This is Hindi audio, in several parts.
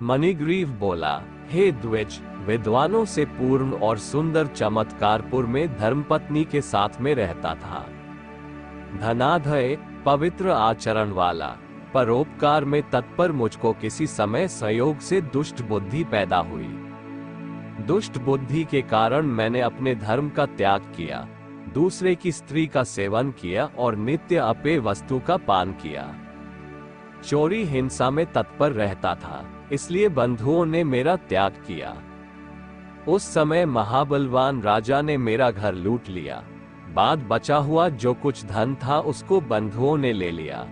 मणिग्रीव बोला, हे द्विज, विद्वानों से पूर्ण और सुंदर चमत्कारपुर में धर्मपत्नी के साथ में रहता था। धनाढ्य, पवित्र आचरण वाला, परोपकार में तत्पर मुझको किसी समय संयोग से दुष्ट बुद्धि पैदा हुई। दुष्ट बुद्धि के कारण मैंने अपने धर्म का त्याग किया, दूसरे की स्त्री का सेवन किया और नित्य अपेय वस्तु का पान किया। चोरी हिंसा में तत्पर रहता था, इसलिए बंधुओं ने मेरा त्याग किया। उस समय महाबलवान राजा ने मेरा घर लूट लिया। बाद बचा हुआ जो कुछ धन था उसको बंधुओं ने ले लिया।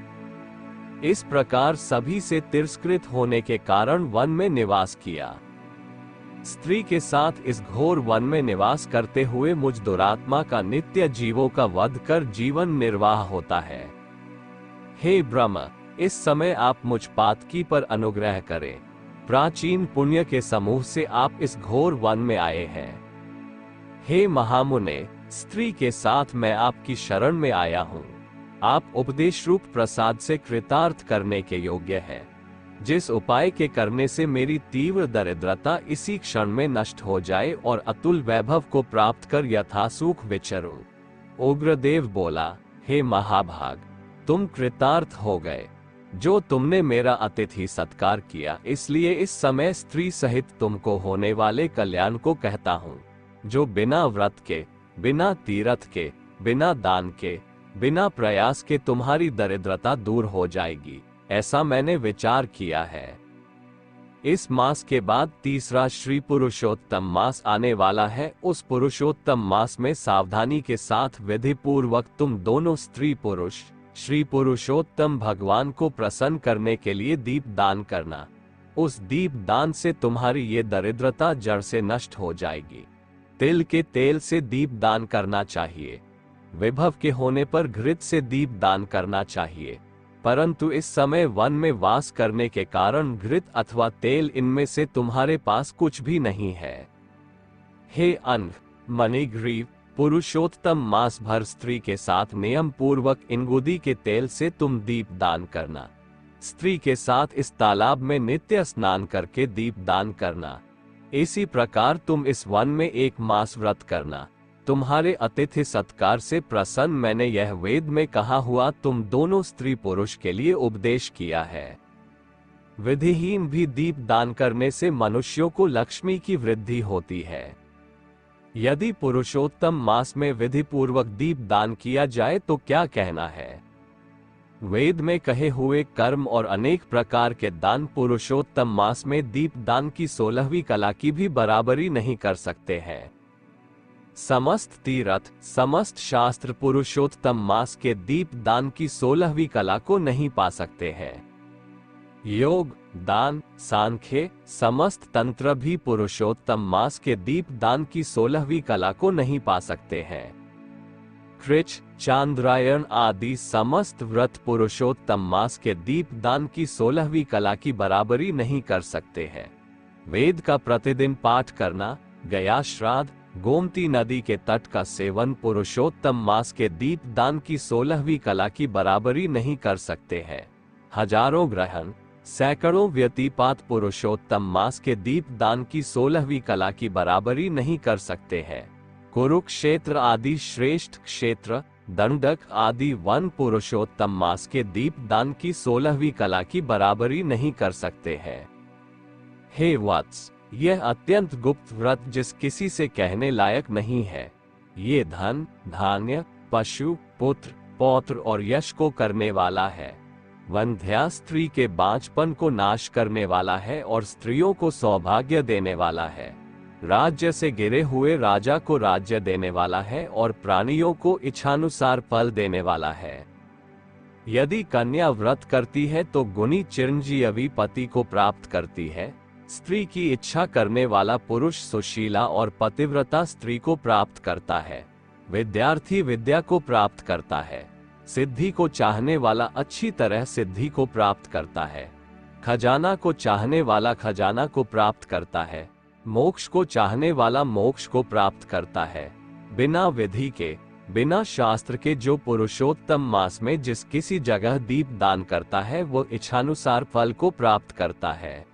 इस प्रकार सभी से तिरस्कृत होने के कारण वन में निवास किया। स्त्री के साथ इस घोर वन में निवास करते हुए मुझ दुरात्मा का नित्य जीवों का वध कर जीवन निर्वाह होता है। हे ब्रह्म, इस समय आप मुझ पातकी पर अनुग्रह करें। प्राचीन पुण्य के समूह से आप इस घोर वन में आए हैं। हे महामुने, स्त्री के साथ मैं आपकी शरण में आया हूँ। आप उपदेश रूप प्रसाद से कृतार्थ करने के योग्य हैं। जिस उपाय के करने से मेरी तीव्र दरिद्रता इसी क्षण में नष्ट हो जाए और अतुल वैभव को प्राप्त कर यथासुख विचरूं। उग्रदेव बोला, हे महाभाग, तुम कृतार्थ हो गए। जो तुमने मेरा अतिथि सत्कार किया, इसलिए इस समय स्त्री सहित तुमको होने वाले कल्याण को कहता हूँ। जो बिना व्रत के, बिना तीर्थ के, बिना दान के, बिना प्रयास के तुम्हारी दरिद्रता दूर हो जाएगी, ऐसा मैंने विचार किया है। इस मास के बाद तीसरा श्री पुरुषोत्तम मास आने वाला है। उस पुरुषोत्तम मास में सावधानी के साथ विधि पूर्वक तुम दोनों स्त्री पुरुष श्री पुरुषोत्तम भगवान को प्रसन्न करने के लिए दीप दान करना। उस दीप दान से तुम्हारी ये दरिद्रता जड़ से नष्ट हो जाएगी। तिल के तेल से दीप दान करना चाहिए। विभव के होने पर घृत से दीप दान करना चाहिए, परंतु इस समय वन में वास करने के कारण घृत अथवा तेल इनमें से तुम्हारे पास कुछ भी नहीं है। हे अंग, मणिग्रीव, पुरुषोत्तम मास भर स्त्री के साथ नियम पूर्वक इंगुदी के तेल से तुम दीप दान करना। स्त्री के साथ इस तालाब में नित्य स्नान करके दीप दान करना। इसी प्रकार तुम इस वन में एक मास व्रत करना। तुम्हारे अतिथि सत्कार से प्रसन्न मैंने यह वेद में कहा हुआ तुम दोनों स्त्री पुरुष के लिए उपदेश किया है। विधिहीन भी दीप दान करने से मनुष्यों को लक्ष्मी की वृद्धि होती है। यदि पुरुषोत्तम मास में विधि पूर्वक दीप दान किया जाए तो क्या कहना है। वेद में कहे हुए कर्म और अनेक प्रकार के दान पुरुषोत्तम मास में दीप दान की 16वीं कला की भी बराबरी नहीं कर सकते हैं। समस्त तीर्थ, समस्त शास्त्र पुरुषोत्तम मास के दीप दान की 16वीं कला को नहीं पा सकते हैं। योग, दान, सांख्य, समस्त तंत्र भी पुरुषोत्तम मास के दीप दान की 16वीं कला को नहीं पा सकते हैं। कृच, चांद्रायण आदि समस्त व्रत पुरुषोत्तम मास के दीप दान की 16वीं कला की बराबरी नहीं कर सकते हैं। वेद का प्रतिदिन पाठ करना, गया श्राद्ध, गोमती नदी के तट का सेवन पुरुषोत्तम मास के दीप दान की 16वीं कला की बराबरी नहीं कर सकते हैं। हजारों ग्रहण, सैकड़ों व्यतिपात पुरुषोत्तम मास के दीप दान की 16वीं कला की बराबरी नहीं कर सकते हैं। कुरुक्षेत्र आदि श्रेष्ठ क्षेत्र, दंडक आदि वन पुरुषोत्तम मास के दीप दान की 16वीं कला की बराबरी नहीं कर सकते हैं। हे वत्स, यह अत्यंत गुप्त व्रत जिस किसी से कहने लायक नहीं है, ये धन, धान्य, पशु, पुत्र, पौत्र और यश को करने वाला है। वंध्या स्त्री के बांझपन को नाश करने वाला है और स्त्रियों को सौभाग्य देने वाला है। राज्य से गिरे हुए राजा को राज्य देने वाला है और प्राणियों को इच्छानुसार फल देने वाला है। यदि कन्या व्रत करती है तो गुणी चिरंजीवी पति को प्राप्त करती है। स्त्री की इच्छा करने वाला पुरुष सुशीला और पतिव्रता स्त्री को प्राप्त करता है। विद्यार्थी विद्या को प्राप्त करता है। सिद्धि को चाहने वाला अच्छी तरह सिद्धि को प्राप्त करता है। खजाना को चाहने वाला खजाना को प्राप्त करता है। मोक्ष को चाहने वाला मोक्ष को प्राप्त करता है। बिना विधि के, बिना शास्त्र के जो पुरुषोत्तम मास में जिस किसी जगह दीप दान करता है वो इच्छानुसार फल को प्राप्त करता है।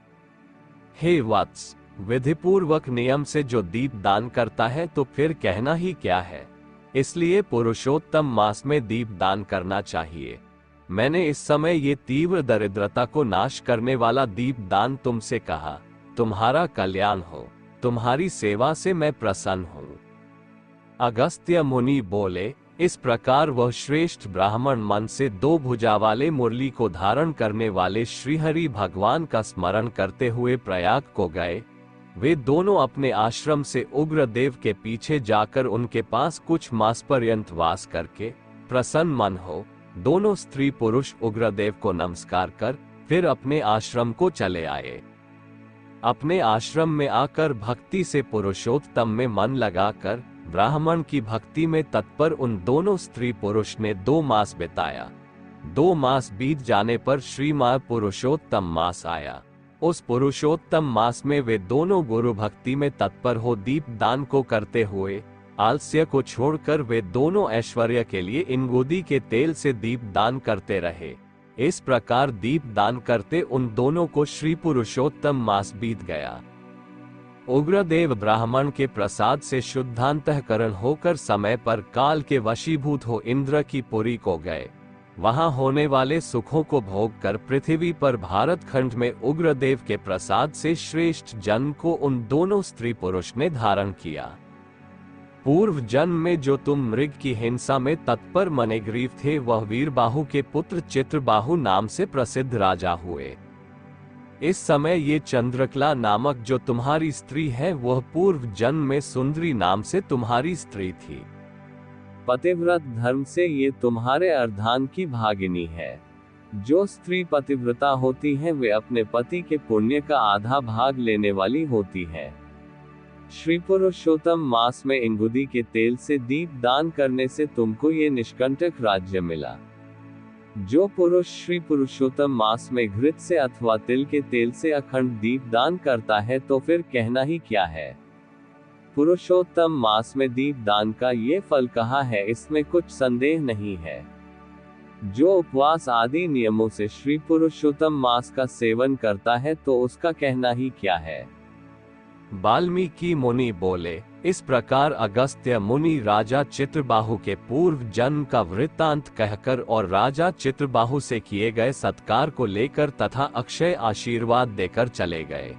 हे वत्स, विधिपूर्वक नियम से जो दीप दान करता है तो फिर कहना ही क्या है। इसलिए पुरुषोत्तम मास में दीप दान करना चाहिए। मैंने इस समय ये तीव्र दरिद्रता को नाश करने वाला दीप दान तुमसे कहा। तुम्हारा कल्याण हो, तुम्हारी सेवा से मैं प्रसन्न हूँ। अगस्त्य मुनि बोले, इस प्रकार वह श्रेष्ठ ब्राह्मण मन से 2 भुजा वाले मुरली को धारण करने वाले श्रीहरि भगवान का स्मरण करते हुए प्रयाग को गए। वे दोनों अपने आश्रम से उग्रदेव के पीछे जाकर उनके पास कुछ मास पर्यंत वास करके प्रसन्न मन हो दोनों स्त्री पुरुष उग्रदेव को नमस्कार कर फिर अपने आश्रम को चले आए। अपने आश्रम में आकर भक्ति से पुरुषोत्तम में मन लगाकर ब्राह्मण की भक्ति में तत्पर उन दोनों स्त्री पुरुष ने 2 मास बिताया। 2 मास बीत जाने पर श्रीमान पुरुषोत्तम मास आया। उस पुरुषोत्तम मास में वे दोनों गुरु भक्ति में तत्पर हो दीप दान को करते हुए आलस्य को छोड़कर वे दोनों ऐश्वर्य के लिए इंगुदी के तेल से दीप दान करते रहे। इस प्रकार दीप दान करते उन दोनों को श्री पुरुषोत्तम मास बीत गया। उग्रदेव ब्राह्मण के प्रसाद से शुद्धांतःकरण होकर समय पर काल के वशीभूत हो इंद्र की पुरी को गए। वहां होने वाले सुखों को भोग कर पृथ्वी पर भारत खंड में उग्रदेव के प्रसाद से श्रेष्ठ जन्म को उन दोनों स्त्री पुरुष ने धारण किया। पूर्व जन्म में जो तुम मृग की हिंसा में तत्पर मनेग्रीव थे वह वीरबाहु के पुत्र चित्रबाहु नाम से प्रसिद्ध राजा हुए। इस समय ये चंद्रकला नामक जो तुम्हारी स्त्री है वह पूर्व जन्म में सुंदरी नाम से तुम्हारी स्त्री थी। पतिव्रत धर्म से ये तुम्हारे अर्धांग की भागिनी है। जो स्त्री पतिव्रता होती है वे अपने पति के पुण्य का आधा भाग लेने वाली होती है। श्री पुरुषोत्तम मास में इंगुदी के तेल से दीप दान करने से तुमको ये निष्कंटक राज्य मिला। जो पुरुष श्री पुरुषोत्तम मास में घृत से अथवा तिल के तेल से अखंड दीप दान करता है तो फिर कहना ही क्या है। पुरुषोत्तम मास में दीप दान का ये फल कहा है, इसमें कुछ संदेह नहीं है। जो उपवास आदि नियमों से श्री पुरुषोत्तम मास का सेवन करता है तो उसका कहना ही क्या है। वाल्मीकि मुनि बोले, इस प्रकार अगस्त्य मुनि राजा चित्रबाहु के पूर्व जन्म का वृत्तांत कहकर और राजा चित्रबाहु से किए गए सत्कार को लेकर तथा अक्षय आशीर्वाद देकर चले गए।